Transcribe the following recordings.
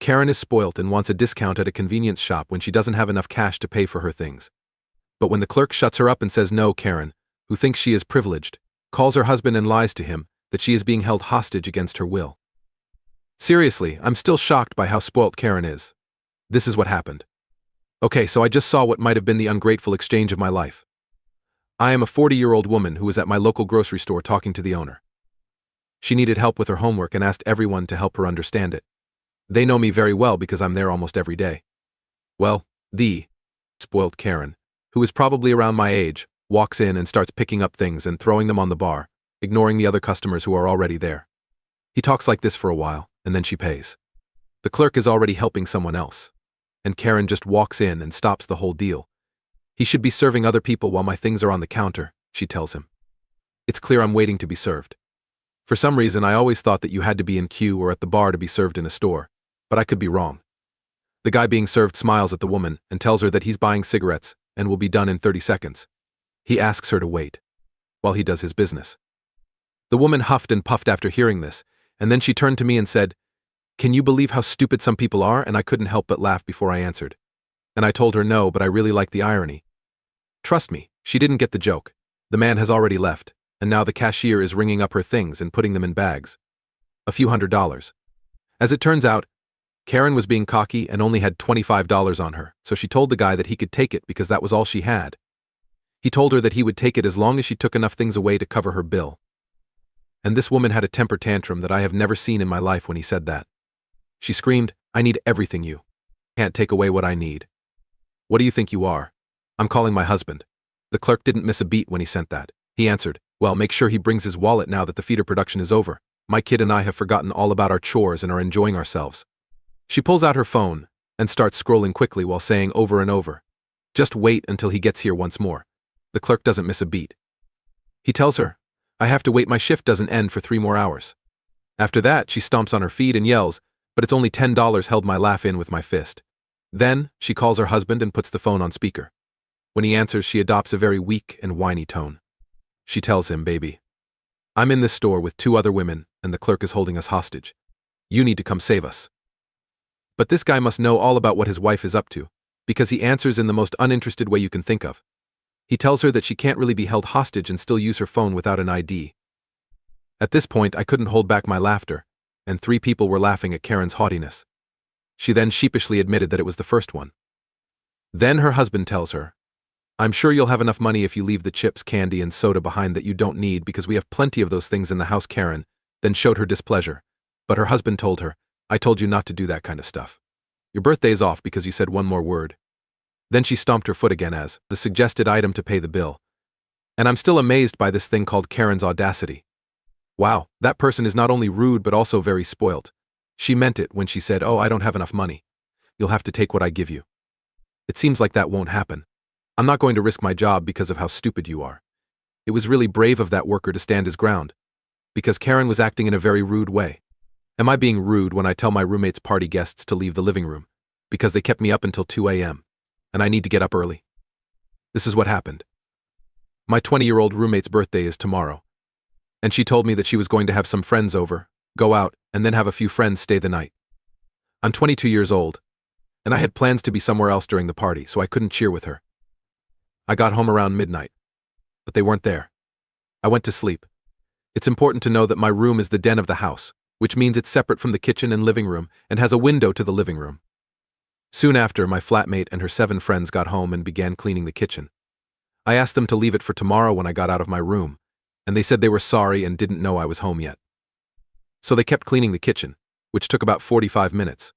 Karen is spoilt and wants a discount at a convenience shop when she doesn't have enough cash to pay for her things. But when the clerk shuts her up and says no, Karen, who thinks she is privileged, calls her husband and lies to him that she is being held hostage against her will. Seriously, I'm still shocked by how spoilt Karen is. This is what happened. Okay, so I just saw what might have been the ungrateful exchange of my life. I am a 40-year-old woman who was at my local grocery store talking to the owner. She needed help with her homework and asked everyone to help her understand it. They know me very well because I'm there almost every day. Well, the spoilt Karen, who is probably around my age, walks in and starts picking up things and throwing them on the bar, ignoring the other customers who are already there. He talks like this for a while, and then she pays. The clerk is already helping someone else, and Karen just walks in and stops the whole deal. He should be serving other people while my things are on the counter, she tells him. It's clear I'm waiting to be served. For some reason, I always thought that you had to be in queue or at the bar to be served in a store, but I could be wrong. The guy being served smiles at the woman and tells her that he's buying cigarettes and will be done in 30 seconds. He asks her to wait while he does his business. The woman huffed and puffed after hearing this, and then she turned to me and said, "Can you believe how stupid some people are?" And I couldn't help but laugh before I answered. And I told her no, but I really liked the irony. Trust me, she didn't get the joke. The man has already left, and now the cashier is ringing up her things and putting them in bags. A few $100s. As it turns out, Karen was being cocky and only had $25 on her, so she told the guy that he could take it because that was all she had. He told her that he would take it as long as she took enough things away to cover her bill. And this woman had a temper tantrum that I have never seen in my life when he said that. She screamed, "I need everything, you can't take away what I need. What do you think you are? I'm calling my husband." The clerk didn't miss a beat when he sent that. He answered, "Well, make sure he brings his wallet now that the feeder production is over. My kid and I have forgotten all about our chores and are enjoying ourselves." She pulls out her phone and starts scrolling quickly while saying over and over, "Just wait until he gets here once more." The clerk doesn't miss a beat. He tells her, "I have to wait, my shift doesn't end for 3 more hours." After that, she stomps on her feet and yells, "But it's only $10, held my laugh in with my fist." Then, she calls her husband and puts the phone on speaker. When he answers, she adopts a very weak and whiny tone. She tells him, "Baby, I'm in this store with 2 other women and the clerk is holding us hostage. You need to come save us." But this guy must know all about what his wife is up to, because he answers in the most uninterested way you can think of. He tells her that she can't really be held hostage and still use her phone without an ID. At this point, I couldn't hold back my laughter, and 3 people were laughing at Karen's haughtiness. She then sheepishly admitted that it was the first one. Then her husband tells her, "I'm sure you'll have enough money if you leave the chips, candy, and soda behind that you don't need because we have plenty of those things in the house." Karen then showed her displeasure, but her husband told her, "I told you not to do that kind of stuff. Your birthday's off because you said one more word." Then she stomped her foot again as the suggested item to pay the bill. And I'm still amazed by this thing called Karen's audacity. Wow, that person is not only rude but also very spoilt. She meant it when she said, "Oh, I don't have enough money. You'll have to take what I give you." It seems like that won't happen. I'm not going to risk my job because of how stupid you are. It was really brave of that worker to stand his ground, because Karen was acting in a very rude way. Am I being rude when I tell my roommate's party guests to leave the living room because they kept me up until 2 a.m. and I need to get up early? This is what happened. My 20-year-old roommate's birthday is tomorrow, and she told me that she was going to have some friends over, go out, and then have a few friends stay the night. I'm 22 years old, and I had plans to be somewhere else during the party, so I couldn't cheer with her. I got home around midnight, but they weren't there. I went to sleep. It's important to know that my room is the den of the house, which means it's separate from the kitchen and living room and has a window to the living room. Soon after, my flatmate and her 7 friends got home and began cleaning the kitchen. I asked them to leave it for tomorrow when I got out of my room, and they said they were sorry and didn't know I was home yet. So they kept cleaning the kitchen, which took about 45 minutes.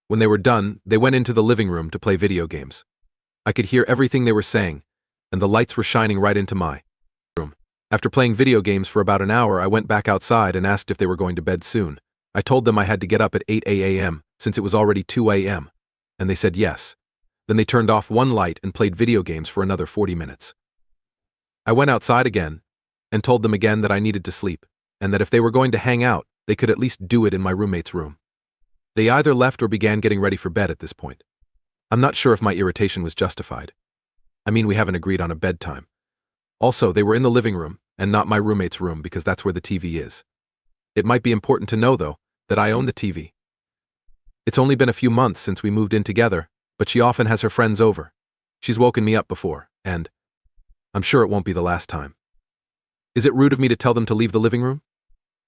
When they were done, they went into the living room to play video games. I could hear everything they were saying, and the lights were shining right into my room. After playing video games for about an hour, I went back outside and asked if they were going to bed soon. I told them I had to get up at 8 a.m. since it was already 2 a.m., and they said yes. Then they turned off one light and played video games for another 40 minutes. I went outside again and told them again that I needed to sleep, and that if they were going to hang out, they could at least do it in my roommate's room. They either left or began getting ready for bed at this point. I'm not sure if my irritation was justified. I mean, we haven't agreed on a bedtime. Also, they were in the living room and not my roommate's room because that's where the TV is. It might be important to know, though, that I own the TV. It's only been a few months since we moved in together, but she often has her friends over. She's woken me up before, and I'm sure it won't be the last time. Is it rude of me to tell them to leave the living room?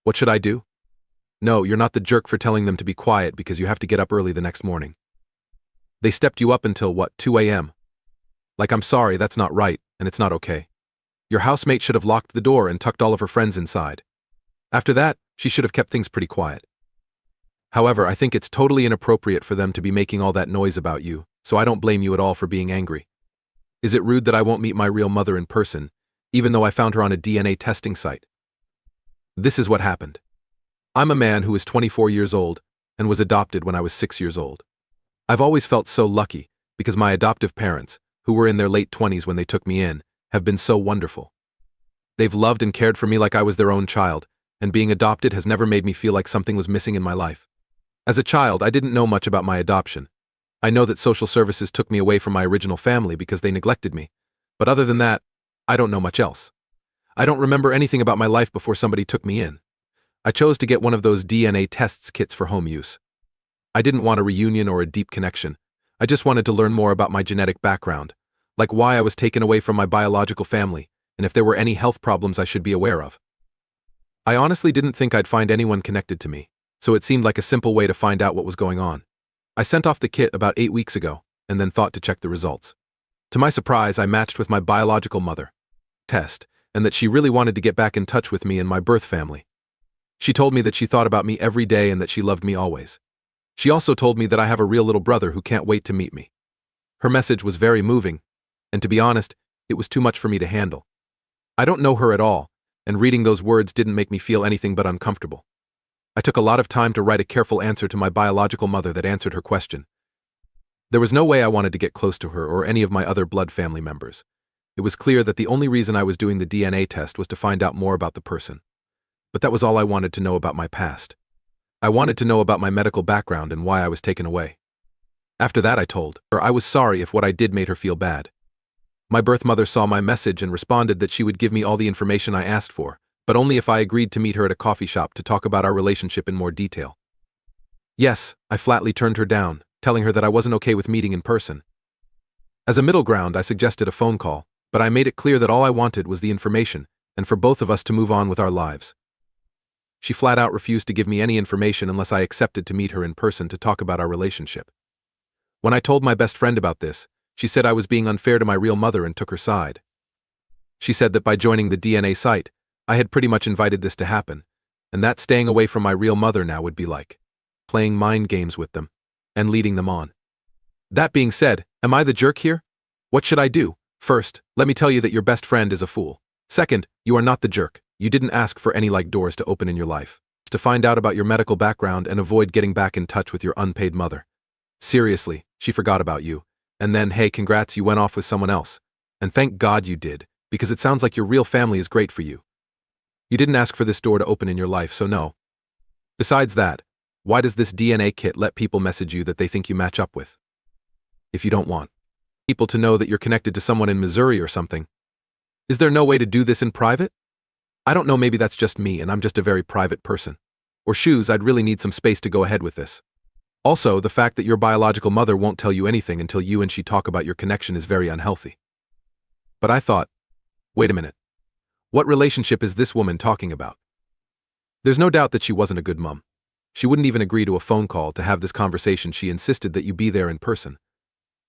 What should I do? No, you're not the jerk for telling them to be quiet because you have to get up early the next morning. They stepped you up until, 2 a.m.? Like, I'm sorry, that's not right, and it's not okay. Your housemate should have locked the door and tucked all of her friends inside. After that, she should have kept things pretty quiet. However, I think it's totally inappropriate for them to be making all that noise about you, so I don't blame you at all for being angry. Is it rude that I won't meet my real mother in person, even though I found her on a DNA testing site? This is what happened. I'm a man who is 24 years old and was adopted when I was 6 years old. I've always felt so lucky because my adoptive parents, who were in their late 20s when they took me in, have been so wonderful. They've loved and cared for me like I was their own child, and being adopted has never made me feel like something was missing in my life. As a child, I didn't know much about my adoption. I know that social services took me away from my original family because they neglected me, but other than that, I don't know much else. I don't remember anything about my life before somebody took me in. I chose to get one of those DNA tests kits for home use. I didn't want a reunion or a deep connection. I just wanted to learn more about my genetic background, like why I was taken away from my biological family, and if there were any health problems I should be aware of. I honestly didn't think I'd find anyone connected to me, so it seemed like a simple way to find out what was going on. I sent off the kit about 8 weeks ago, and then thought to check the results. To my surprise, I matched with my biological mother test, and that she really wanted to get back in touch with me and my birth family. She told me that she thought about me every day and that she loved me always. She also told me that I have a real little brother who can't wait to meet me. Her message was very moving, and to be honest, it was too much for me to handle. I don't know her at all, and reading those words didn't make me feel anything but uncomfortable. I took a lot of time to write a careful answer to my biological mother that answered her question. There was no way I wanted to get close to her or any of my other blood family members. It was clear that the only reason I was doing the DNA test was to find out more about the person. But that was all I wanted to know about my past. I wanted to know about my medical background and why I was taken away. After that, I told her I was sorry if what I did made her feel bad. My birth mother saw my message and responded that she would give me all the information I asked for, but only if I agreed to meet her at a coffee shop to talk about our relationship in more detail. Yes, I flatly turned her down, telling her that I wasn't okay with meeting in person. As a middle ground, I suggested a phone call, but I made it clear that all I wanted was the information, and for both of us to move on with our lives. She flat out refused to give me any information unless I accepted to meet her in person to talk about our relationship. When I told my best friend about this, she said I was being unfair to my real mother and took her side. She said that by joining the DNA site, I had pretty much invited this to happen, and that staying away from my real mother now would be like playing mind games with them and leading them on. That being said, am I the jerk here? What should I do? First, let me tell you that your best friend is a fool. Second, you are not the jerk. You didn't ask for any doors to open in your life. It's to find out about your medical background and avoid getting back in touch with your unpaid mother. Seriously, she forgot about you. And then, hey, congrats, you went off with someone else. And thank God you did, because it sounds like your real family is great for you. You didn't ask for this door to open in your life, so no. Besides that, why does this DNA kit let people message you that they think you match up with? If you don't want people to know that you're connected to someone in Missouri or something, is there no way to do this in private? I don't know, maybe that's just me and I'm just a very private person. Or shoes, I'd really need some space to go ahead with this. Also, the fact that your biological mother won't tell you anything until you and she talk about your connection is very unhealthy. But I thought, wait a minute. What relationship is this woman talking about? There's no doubt that she wasn't a good mom. She wouldn't even agree to a phone call to have this conversation. She insisted that you be there in person.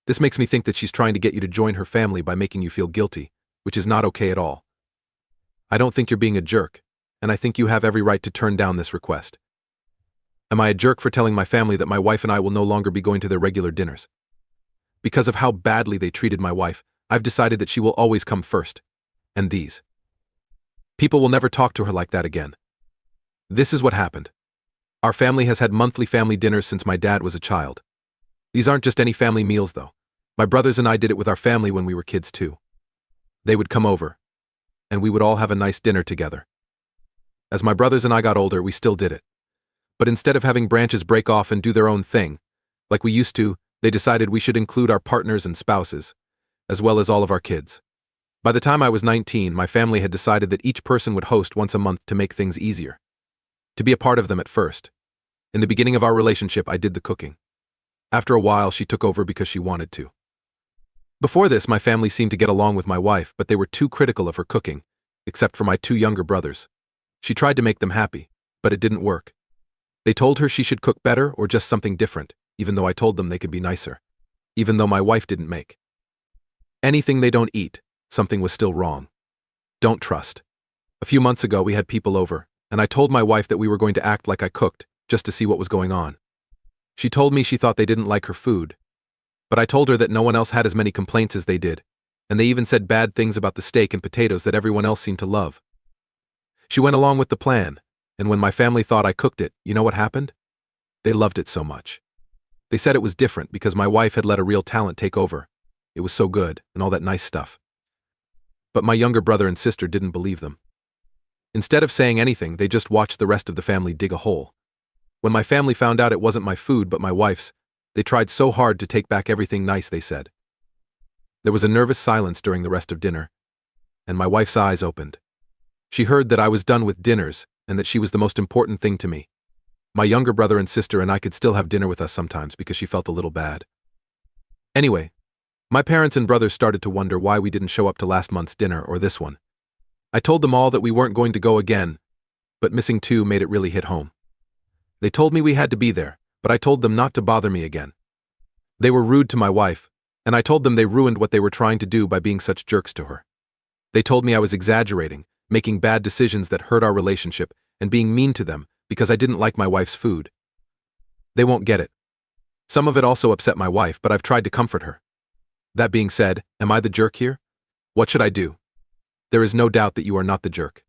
This makes me think that she's trying to get you to join her family by making you feel guilty, which is not okay at all. I don't think you're being a jerk, and I think you have every right to turn down this request. Am I a jerk for telling my family that my wife and I will no longer be going to their regular dinners? Because of how badly they treated my wife, I've decided that she will always come first. And these people will never talk to her like that again. This is what happened. Our family has had monthly family dinners since my dad was a child. These aren't just any family meals, though. My brothers and I did it with our family when we were kids, too. They would come over, and we would all have a nice dinner together. As my brothers and I got older, we still did it. But instead of having branches break off and do their own thing, like we used to, they decided we should include our partners and spouses, as well as all of our kids. By the time I was 19, my family had decided that each person would host once a month to make things easier. To be a part of them at first. In the beginning of our relationship, I did the cooking. After a while, she took over because she wanted to. Before this, my family seemed to get along with my wife, but they were too critical of her cooking, except for my two younger brothers. She tried to make them happy, but it didn't work. They told her she should cook better or just something different, even though I told them they could be nicer. Even though my wife didn't make anything they don't eat, something was still wrong. Don't trust. A few months ago, we had people over, and I told my wife that we were going to act like I cooked, just to see what was going on. She told me she thought they didn't like her food, but I told her that no one else had as many complaints as they did, and they even said bad things about the steak and potatoes that everyone else seemed to love. She went along with the plan, and when my family thought I cooked it, you know what happened? They loved it so much. They said it was different because my wife had let a real talent take over. It was so good, and all that nice stuff. But my younger brother and sister didn't believe them. Instead of saying anything, they just watched the rest of the family dig a hole. When my family found out it wasn't my food but my wife's, they tried so hard to take back everything nice they said. There was a nervous silence during the rest of dinner, and my wife's eyes opened. She heard that I was done with dinners and that she was the most important thing to me. My younger brother and sister and I could still have dinner with us sometimes because she felt a little bad. Anyway, my parents and brothers started to wonder why we didn't show up to last month's dinner or this one. I told them all that we weren't going to go again, but missing two made it really hit home. They told me we had to be there, but I told them not to bother me again. They were rude to my wife, and I told them they ruined what they were trying to do by being such jerks to her. They told me I was exaggerating, making bad decisions that hurt our relationship, and being mean to them because I didn't like my wife's food. They won't get it. Some of it also upset my wife, but I've tried to comfort her. That being said, am I the jerk here? What should I do? There is no doubt that you are not the jerk.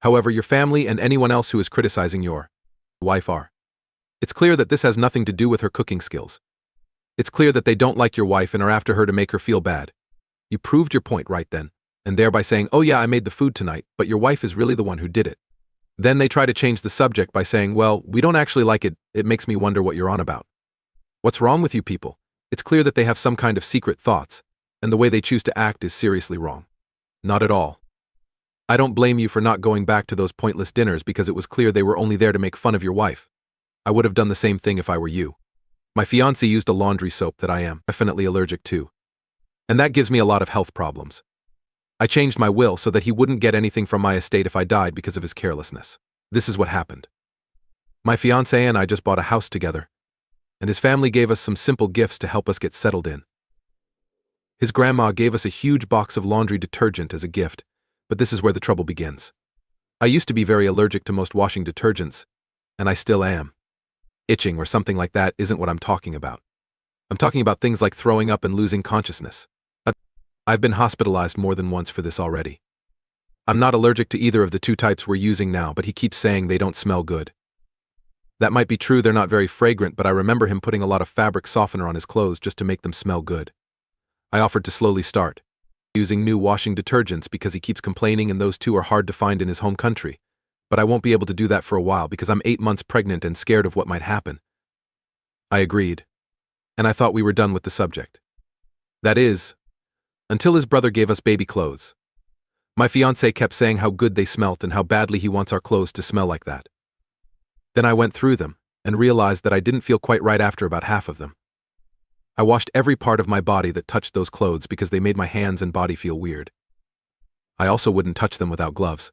However, your family and anyone else who is criticizing your wife are. It's clear that this has nothing to do with her cooking skills. It's clear that they don't like your wife and are after her to make her feel bad. You proved your point right then, and thereby saying, oh yeah, I made the food tonight, but your wife is really the one who did it. Then they try to change the subject by saying, well, we don't actually like it, it makes me wonder what you're on about. What's wrong with you people? It's clear that they have some kind of secret thoughts, and the way they choose to act is seriously wrong. Not at all. I don't blame you for not going back to those pointless dinners because it was clear they were only there to make fun of your wife. I would have done the same thing if I were you. My fiancé used a laundry soap that I am definitely allergic to, and that gives me a lot of health problems. I changed my will so that he wouldn't get anything from my estate if I died because of his carelessness. This is what happened. My fiancé and I just bought a house together, and his family gave us some simple gifts to help us get settled in. His grandma gave us a huge box of laundry detergent as a gift, but this is where the trouble begins. I used to be very allergic to most washing detergents, and I still am. Itching or something like that isn't what I'm talking about. I'm talking about things like throwing up and losing consciousness. I've been hospitalized more than once for this already. I'm not allergic to either of the two types we're using now, but he keeps saying they don't smell good. That might be true, they're not very fragrant, but I remember him putting a lot of fabric softener on his clothes just to make them smell good. I offered to slowly start using new washing detergents because he keeps complaining and those two are hard to find in his home country. But I won't be able to do that for a while because I'm 8 months pregnant and scared of what might happen. I agreed, and I thought we were done with the subject. That is, until his brother gave us baby clothes. My fiancé kept saying how good they smelt and how badly he wants our clothes to smell like that. Then I went through them and realized that I didn't feel quite right after about half of them. I washed every part of my body that touched those clothes because they made my hands and body feel weird. I also wouldn't touch them without gloves.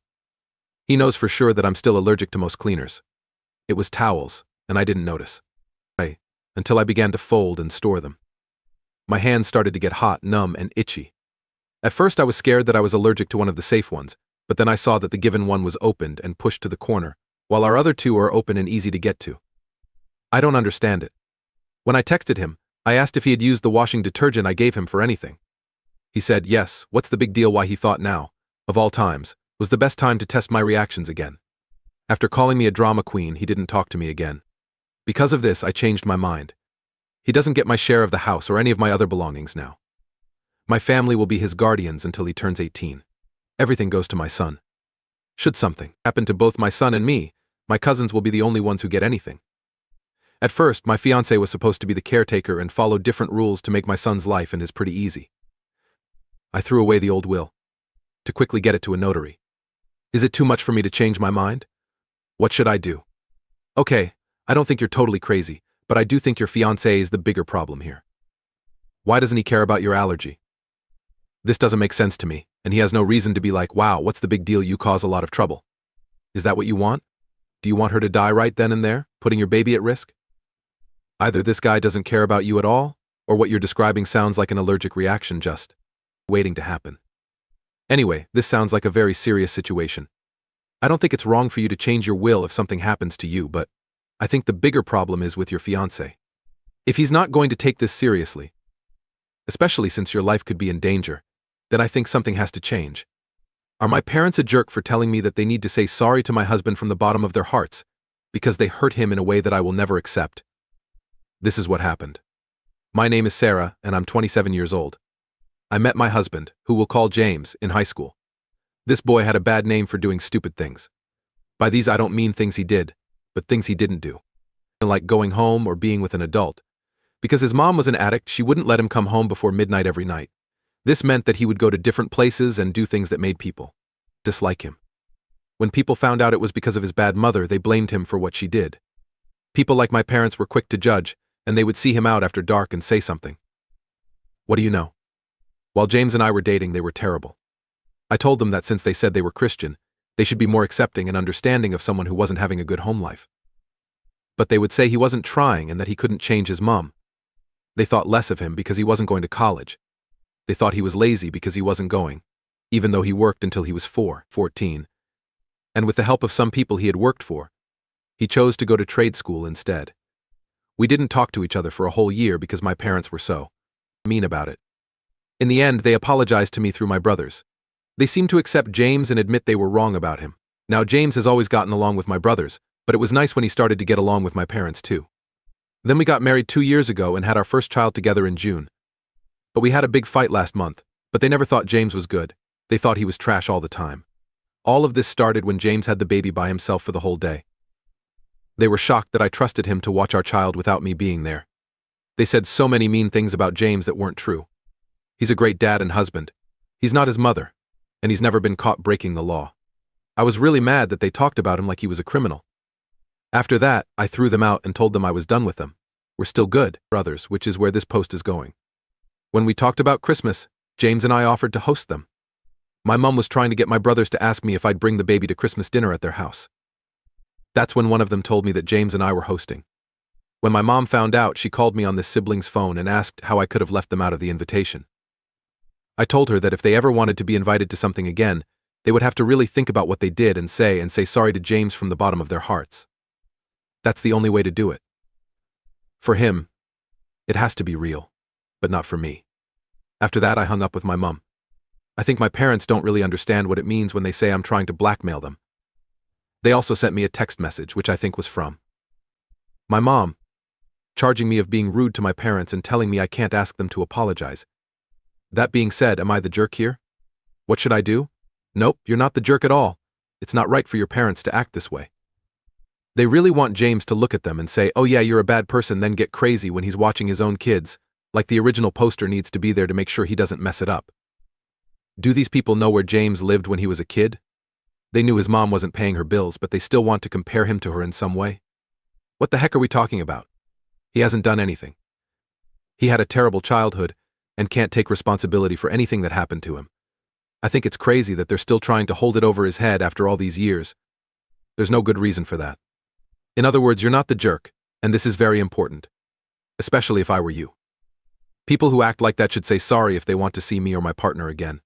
He knows for sure that I'm still allergic to most cleaners. It was towels, and I didn't notice. Until I began to fold and store them. My hands started to get hot, numb, and itchy. At first I was scared that I was allergic to one of the safe ones, but then I saw that the given one was opened and pushed to the corner, while our other two are open and easy to get to. I don't understand it. When I texted him, I asked if he had used the washing detergent I gave him for anything. He said yes. What's the big deal? Why he thought now, of all times, was the best time to test my reactions again. After calling me a drama queen, he didn't talk to me again. Because of this, I changed my mind. He doesn't get my share of the house or any of my other belongings now. My family will be his guardians until he turns 18. Everything goes to my son. Should something happen to both my son and me, my cousins will be the only ones who get anything. At first, my fiancé was supposed to be the caretaker and follow different rules to make my son's life and his pretty easy. I threw away the old will to quickly get it to a notary. Is it too much for me to change my mind? What should I do? Okay, I don't think you're totally crazy, But I do think your fiancé is the bigger problem here. Why doesn't he care about your allergy? This doesn't make sense to me, and he has no reason to be like, wow, what's the big deal, you cause a lot of trouble. Is that what you want? Do you want her to die right then and there, putting your baby at risk? Either this guy doesn't care about you at all, or what you're describing sounds like an allergic reaction just waiting to happen. Anyway, this sounds like a very serious situation. I don't think it's wrong for you to change your will if something happens to you, but I think the bigger problem is with your fiancé. If he's not going to take this seriously, especially since your life could be in danger, then I think something has to change. Are my parents a jerk for telling me that they need to say sorry to my husband from the bottom of their hearts because they hurt him in a way that I will never accept? This is what happened. My name is Sarah, and I'm 27 years old. I met my husband, who we'll call James, in high school. This boy had a bad name for doing stupid things. By these I don't mean things he did, but things he didn't do. Like going home or being with an adult. Because his mom was an addict, she wouldn't let him come home before midnight every night. This meant that he would go to different places and do things that made people dislike him. When people found out it was because of his bad mother, they blamed him for what she did. People like my parents were quick to judge, and they would see him out after dark and say something. What do you know? While James and I were dating, they were terrible. I told them that since they said they were Christian, they should be more accepting and understanding of someone who wasn't having a good home life. But they would say he wasn't trying and that he couldn't change his mom. They thought less of him because he wasn't going to college. They thought he was lazy because he wasn't going, even though he worked until he was 14. And with the help of some people he had worked for, he chose to go to trade school instead. We didn't talk to each other for a whole year because my parents were so mean about it. In the end, they apologized to me through my brothers. They seemed to accept James and admit they were wrong about him. Now, James has always gotten along with my brothers, but it was nice when he started to get along with my parents too. Then we got married 2 years ago and had our first child together in June. But we had a big fight last month, but they never thought James was good. They thought he was trash all the time. All of this started when James had the baby by himself for the whole day. They were shocked that I trusted him to watch our child without me being there. They said so many mean things about James that weren't true. He's a great dad and husband. He's not his mother, and he's never been caught breaking the law. I was really mad that they talked about him like he was a criminal. After that, I threw them out and told them I was done with them. We're still good brothers, which is where this post is going. When we talked about Christmas, James and I offered to host them. My mom was trying to get my brothers to ask me if I'd bring the baby to Christmas dinner at their house. That's when one of them told me that James and I were hosting. When my mom found out, she called me on this sibling's phone and asked how I could have left them out of the invitation. I told her that if they ever wanted to be invited to something again, they would have to really think about what they did and say sorry to James from the bottom of their hearts. That's the only way to do it. For him, it has to be real, but not for me. After that, I hung up with my mom. I think my parents don't really understand what it means when they say I'm trying to blackmail them. They also sent me a text message, which I think was from my mom, charging me of being rude to my parents and telling me I can't ask them to apologize. That being said, am I the jerk here? What should I do? Nope, you're not the jerk at all. It's not right for your parents to act this way. They really want James to look at them and say, oh yeah, you're a bad person, then get crazy when he's watching his own kids, like the original poster needs to be there to make sure he doesn't mess it up. Do these people know where James lived when he was a kid? They knew his mom wasn't paying her bills, but they still want to compare him to her in some way? What the heck are we talking about? He hasn't done anything. He had a terrible childhood and can't take responsibility for anything that happened to him. I think it's crazy that they're still trying to hold it over his head after all these years. There's no good reason for that. In other words, you're not the jerk, and this is very important. Especially if I were you. People who act like that should say sorry if they want to see me or my partner again.